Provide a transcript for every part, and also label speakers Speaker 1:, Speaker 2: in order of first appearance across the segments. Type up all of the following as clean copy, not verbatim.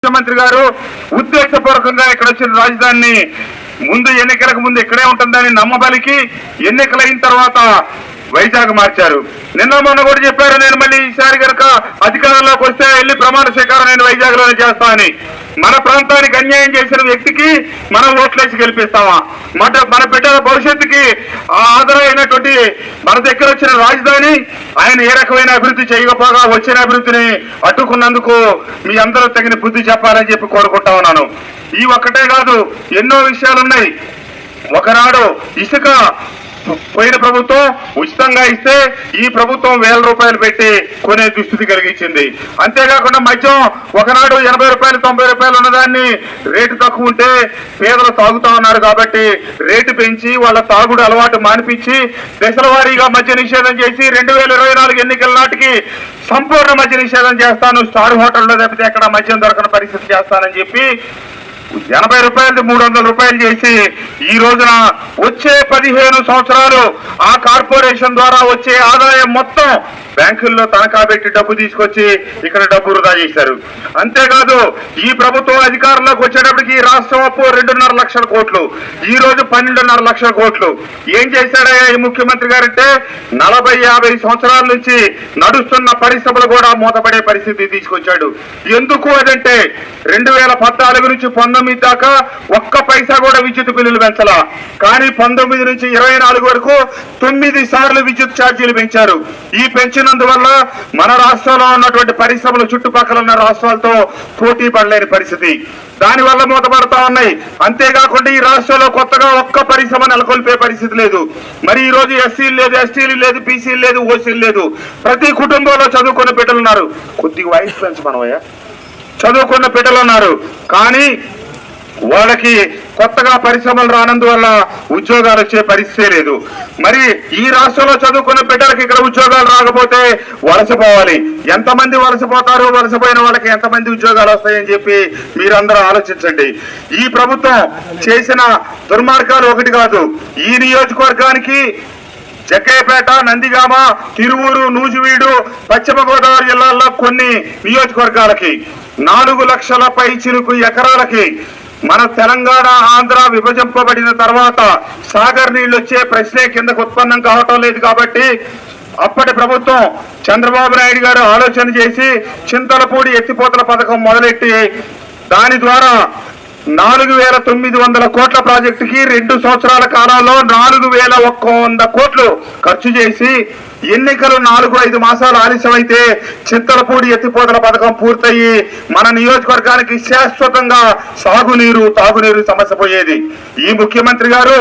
Speaker 1: ముఖ్యమంత్రి గారు ఉద్దేశపూర్వకంగా ఇక్కడ వచ్చిన రాజధానిని ముందు ఎన్నికలకు ముందు ఇక్కడే ఉంటుందని నమ్మబలికి ఎన్నికలైన తర్వాత వైజాగ్ మార్చారు. నిన్న మొన్న కూడా చెప్పారు, నేను మళ్ళీ ఈసారి కనుక అధికారంలోకి వస్తే వెళ్ళి ప్రమాణ స్వీకారం నేను వైజాగ్ లోనే చేస్తానని. మన ప్రాంతానికి అన్యాయం చేసిన వ్యక్తికి మనం ఓట్లేసి గెలిపిస్తామా? మన బిడ్డల భవిష్యత్తుకి ఆధారమైనటువంటి మన దగ్గర వచ్చిన రాజధాని ఆయన ఏ రకమైన అభివృద్ధి చేయకపోగా వచ్చిన అభివృద్ధిని అడ్డుకున్నందుకు మీ అందరూ తగిన బుద్ధి చెప్పాలని చెప్పి కోరుకుంటా ఉన్నాను. ఈ ఒక్కటే కాదు, ఎన్నో విషయాలున్నాయి. ఒకనాడు ఇసుక పోయిన ప్రభుత్వం ఉచితంగా ఇస్తే ఈ ప్రభుత్వం 1000 రూపాయలు పెట్టి కొనే దుస్థితి కలిగించింది. అంతేకాకుండా మద్యం ఒకనాడు 80 రూపాయలు 90 రూపాయలు ఉన్నదాన్ని రేటు తక్కువ ఉంటే పేదలు తాగుతా ఉన్నారు కాబట్టి రేటు పెంచి వాళ్ళ తాగుడు అలవాటు మానిపించి దశల వారీగా మద్య నిషేధం చేసి 2024 ఎన్నికల నాటికి సంపూర్ణ మద్య నిషేధం చేస్తాను, స్టార్ హోటల్లో తప్పితే ఎక్కడ మద్యం దొరకని పరిస్థితి చేస్తానని చెప్పి 80 రూపాయలు 300 రూపాయలు చేసి ఈ రోజున వచ్చే 15 సంవత్సరాలు ఆ కార్పొరేషన్ ద్వారా వచ్చే ఆదాయం మొత్తం బ్యాంకుల్లో తనఖా పెట్టి డబ్బు తీసుకొచ్చి ఇక్కడ డబ్బు వృధా చేశారు. అంతేకాదు ఈ ప్రభుత్వం అధికారంలోకి వచ్చేటప్పటికి రాష్ట్రం అప్పు 2.5 లక్షల కోట్లు, ఈ రోజు 12.5 లక్షల కోట్లు. ఏం చేశాడయ్యా ఈ ముఖ్యమంత్రి గారంటే 40-50 సంవత్సరాల నుంచి నడుస్తున్న పరిశ్రమలు కూడా మూతపడే పరిస్థితి తీసుకొచ్చాడు. ఎందుకు అదంటే 2014 నుంచి 19 దాకా ఒక్క పైసా కూడా విద్యుత్ బిల్లులు పెంచలా, కానీ 19 నుంచి 24 వరకు 9 సార్లు విద్యుత్ ఛార్జీలు పెంచారు. ఈ పెంచినందువల్ల మన రాష్ట్రంలో ఉన్నటువంటి పరిశ్రమలు చుట్టుపక్కల ఉన్న రాష్ట్రాలతో పోటీ పడలేని పరిస్థితి, దానివల్ల మూతపడతా ఉన్నాయి. అంతేకాకుండా ఈ రాష్ట్రంలో కొత్తగా ఒక్క పరిశ్రమ నెలకొల్పే పరిస్థితి లేదు. మరి ఈ రోజు ఎస్సీలు లేదు, ఎస్టీలు లేదు, బీసీలు లేదు, ఓసీలు లేదు. ప్రతి కుటుంబంలో చదువుకున్న బిడ్డలు ఉన్నారు. కొద్దిగా వాయిస్ పెంచమనవయ్యా. చదువుకున్న బిడ్డలు ఉన్నారు, కానీ వాళ్ళకి కొత్తగా పరిశ్రమలు రానందువల్ల ఉద్యోగాలు వచ్చే పరిస్థితే లేదు. మరి ఈ రాష్ట్రంలో చదువుకున్న బిడ్డలకి ఇక్కడ ఉద్యోగాలు రాకపోతే వలసపోవాలి. ఎంతమంది వలసపోతారు? వలసపోయిన వాళ్ళకి ఎంతమంది ఉద్యోగాలు వస్తాయని చెప్పి మీరందరూ ఆలోచించండి. ఈ ప్రభుత్వం చేసిన దుర్మార్గాలు ఒకటి కాదు. ఈ నియోజకవర్గానికి జగ్గయ్యపేట, నందిగామ, తిరువూరు, నూజివీడు, పశ్చిమ గోదావరి జిల్లాల్లో కొన్ని నియోజకవర్గాలకి 4 లక్షల పై చిలుకు ఎకరాలకి మన తెలంగాణ ఆంధ్ర విభజింపబడిన తర్వాత సాగర్ నీళ్లు వచ్చే ప్రశ్నే కిందకు ఉత్పన్నం కావటం లేదు. కాబట్టి అప్పటి ప్రభుత్వం చంద్రబాబు నాయుడు గారు ఆలోచన చేసి చింతలపూడి ఎత్తిపోతల పథకం మొదలెట్టి దాని ద్వారా 4900 కోట్ల ప్రాజెక్టుకి 2 సంవత్సరాల కాలంలో 4100 కోట్లు ఖర్చు చేసి ఎన్నికలు 4-5 మాసాలు ఆలస్యమైతే చింతలపూడి ఎత్తిపోతల పథకం పూర్తయి మన నియోజకవర్గానికి శాశ్వతంగా సాగునీరు, తాగునీరు సమస్య పోయేది. ఈ ముఖ్యమంత్రి గారు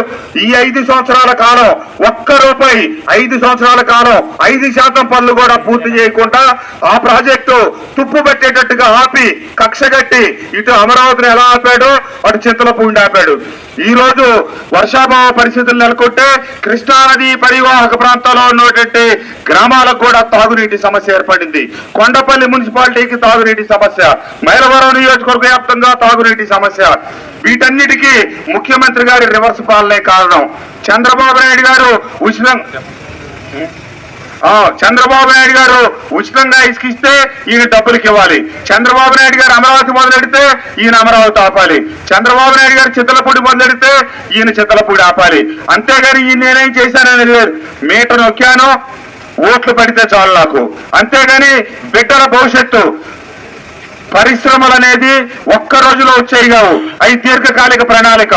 Speaker 1: ఈ 5 సంవత్సరాల కాలం ఒక్క రూపాయి 5 సంవత్సరాల కాలం 5% పనులు కూడా పూర్తి చేయకుండా ఆ ప్రాజెక్టు తుప్పు పెట్టేటట్టుగా ఆపి కక్షగట్టి ఇటు అమరావతిని ఎలా ఆపాడో అటు చింతలపూడిని ఆపాడు. ఈ రోజు వర్షాభావ పరిస్థితులు నెలకొంటే కృష్ణానది పరివాహక ప్రాంతాల్లో ఉన్నటువంటి గ్రామాలకు కూడా తాగునీటి సమస్య ఏర్పడింది. కొండపల్లి మున్సిపాలిటీకి తాగునీటి సమస్య, మైలవరం నియోజకవర్గ వ్యాప్తంగా తాగునీటి సమస్య. వీటన్నిటికీ ముఖ్యమంత్రి గారి రివర్స్ పాలనే కారణం. చంద్రబాబు నాయుడు గారు ఉచితంగా ఇసుకిస్తే ఈయన డబ్బులకి ఇవ్వాలి. చంద్రబాబు నాయుడు గారు అమరావతి మొదలెడితే ఈయన అమరావతి ఆపాలి. చంద్రబాబు నాయుడు గారు చింతలపూడి మొదలెడితే ఈయన చింతలపూడి ఆపాలి. అంతేగాని ఈయన నేనేం చేశానని లేదు. మీటర్ నొక్కాను, ఓట్లు పడితే చాలు నాకు. అంతేగాని బిడ్డల భవిష్యత్తు పరిశ్రమలు అనేది ఒక్క రోజులో వచ్చేవి కావు, అవి దీర్ఘకాలిక ప్రణాళిక.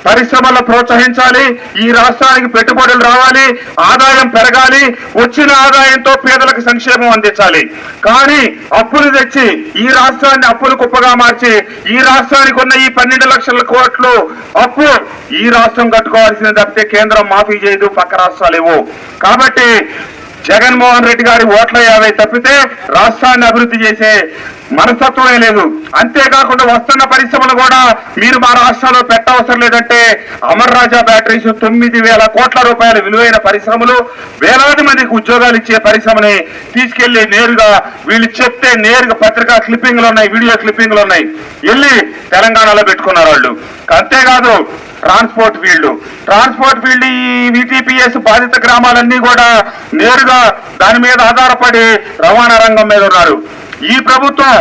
Speaker 1: పరిశ్రమలను ప్రోత్సహించాలి, ఈ రాష్ట్రానికి పెట్టుబడులు రావాలి, ఆదాయం పెరగాలి, వచ్చిన ఆదాయంతో పేదలకు సంక్షేమం అందించాలి. కానీ అప్పులు తెచ్చి ఈ రాష్ట్రాన్ని అప్పులు కుప్పగా మార్చి ఈ రాష్ట్రానికి ఉన్న ఈ 12 లక్షల కోట్లు అప్పు ఈ రాష్ట్రం కట్టుకోవాల్సింది తప్పితే కేంద్రం మాఫీ చేయదు, పక్క రాష్ట్రాలు ఇవ్వు. కాబట్టి జగన్మోహన్ రెడ్డి గారి ఓట్ల 50 తప్పితే రాష్ట్రాన్ని అభివృద్ధి చేసే మనస్తత్వమే లేదు. అంతేకాకుండా వస్తున్న పరిశ్రమలు కూడా మీరు మా రాష్ట్రంలో పెట్టవసరం లేదంటే అమర్ రాజా బ్యాటరీస్ 9000 కోట్ల రూపాయల విలువైన పరిశ్రమలు, వేలాది మందికి ఉద్యోగాలు ఇచ్చే పరిశ్రమని తీసుకెళ్లి నేరుగా వీళ్ళు చెప్తే నేరుగా పత్రికా క్లిప్పింగ్లు ఉన్నాయి, వీడియో క్లిప్పింగ్లు ఉన్నాయి, వెళ్ళి తెలంగాణలో పెట్టుకున్నారు వాళ్ళు. అంతేకాదు ట్రాన్స్పోర్ట్ ఫీల్డ్ ఈ విటిపిఎస్ బాధిత గ్రామాలన్నీ కూడా నేరుగా దాని మీద ఆధారపడి రవాణా రంగం మీద ఉన్నారు. ఈ ప్రభుత్వం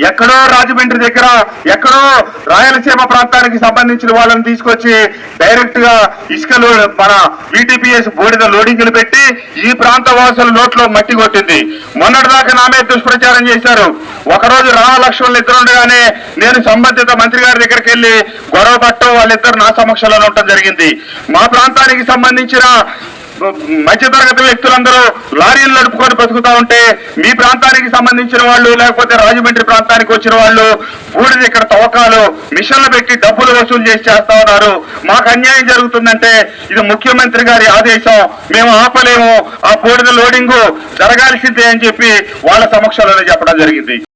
Speaker 1: ఎక్కడో రాజమండ్రి దగ్గర, ఎక్కడో రాయలసీమ ప్రాంతానికి సంబంధించిన వాళ్ళని తీసుకొచ్చి డైరెక్ట్ గా ఇసుకలు మన VTPS బోర్డుగా లోడింగ్లు పెట్టి ఈ ప్రాంత వాసుల నోట్లో మట్టి కొట్టింది. మొన్నటిదాకా నా మీద దుష్ప్రచారం చేశారు. ఒకరోజు రామలక్ష్మణులు ఇద్దరు ఉండగానే నేను సంబంధిత మంత్రి గారి దగ్గరికి వెళ్లి గొడవ పట్టడం, వాళ్ళిద్దరు నా సమక్షంలో ఉండటం జరిగింది. మా ప్రాంతానికి సంబంధించిన మధ్యతరగతి వ్యక్తులందరూ లారీలు నడుపుకొని బతుకుతా ఉంటే మీ ప్రాంతానికి సంబంధించిన వాళ్ళు, లేకపోతే రాజమండ్రి ప్రాంతానికి వచ్చిన వాళ్ళు బూడిద ఇక్కడ తవ్వకాలు మిషన్లు పెట్టి డబ్బులు వసూలు చేస్తా ఉన్నారు. మాకు అన్యాయం జరుగుతుందంటే ఇది ముఖ్యమంత్రి గారి ఆదేశం, మేము ఆపలేము, ఆ బూడిద లోడింగ్ జరగాల్సిందే అని చెప్పి వాళ్ళ సమక్షంలోనే చెప్పడం జరిగింది.